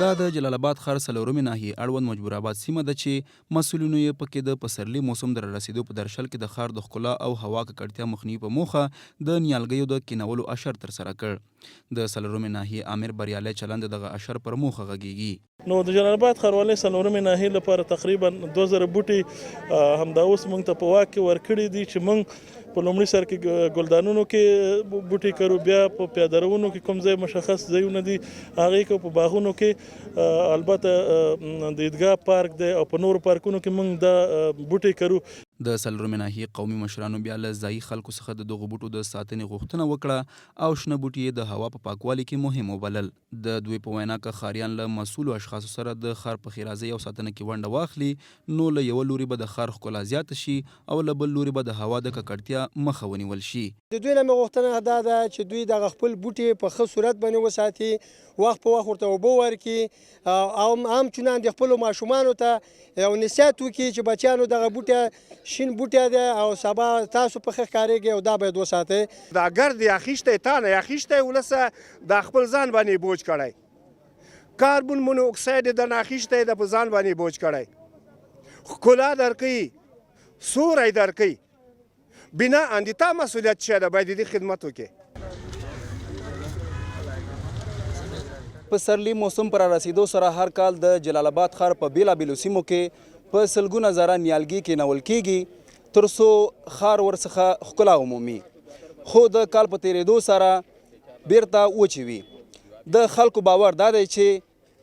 دا د جلال آباد ښار څلورمې ناحیې اړوند مجبور آباد سیمه ده چې مسؤلینو یې پکې د پسرلي موسم د رارسېدو په درشل کې د ښار د ښکلا او هوا ککړتیا مخنیوي په موخه د نیالګیو د کینولو اشر ترسره کړ. د څلورمې ناحیې امیر بریالی چلند دغه اشر پر موخه غږیږي. نو د جلال آباد ښاروالۍ څلورمې ناحیې لپاره تقریبا 2000 بوټي همدا اوس موږ ته په واک کې ورکړي دي چې موږ په لومړي سر کې ګلدانونو کې بوټي کرو، بیا په پیاده روونو کې کوم ځای مشخص ځایونه دي هغې کې، په باغونو کې البته د عیدګاه پارک دی او په نورو پارکونو کې موږ دا بوټي کرو. د څلورمې ناحیې قومي مشرانو بیا له ځایي خلکو څخه د دغو بوټو د ساتنې غوښتنه وکړه او شنه بوټي یې د هوا په پاکوالي کې مهم وبلل. د دوی په وینا که ښاریان له مسؤلو اشخاصو سره د ښار په ښېرازۍ او ساتنه کې ونډه واخلي نو له یوه لوري به د ښار ښکلا زیاته شي او له بل لوري به د هوا د ککړتیا مخه ونیول شي. د دوی نه مې غوښتنه دا ده چې دوی دغه خپل بوټي په ښه صورت باندې وساتي، وخت په وخت ورته اوبه ورکړي او هم چونان د خپلو ماشومانو ته یو نصیحت وکړي چې بچیانو دغه بوټی شین بوټی دی او سبا تاسو په ښه ښکارېږئ او دا باید وساتئ. دا ګرد اخیستی تا نه اخیستی ولسه د خپل ځان باندې بوج کړی، کاربن مونو اکساید د نه اخیستی د په ځان باندې بوج کړی، ښکلا درکوي، سوری درکوي، بنا اندې تا مسؤلیت څه ده باید دې خدمت وکړي. پسرلي موسم پر رسیدو سره هر کال د جلال آباد ښار په بیلابیلو سیمو کې په سلګونه زره نیالګي کینول کیږي تر څو ښار ورڅخه ښکلا ومومي، خو د کال په تیریدو سره بیرته وچې وي. د خلکو باور دا دی چې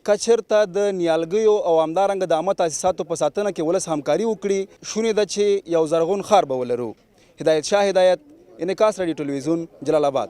که چېرته د نیالګیو او همدارنګه د عامه تاسیساتو په ساتنه کې ولس همکاري وکړي شونې ده چې یو زرغون ښار به ولرو. هدایت شاه هدایت، انعکاس رادیو ټلویزیون، جلال آباد.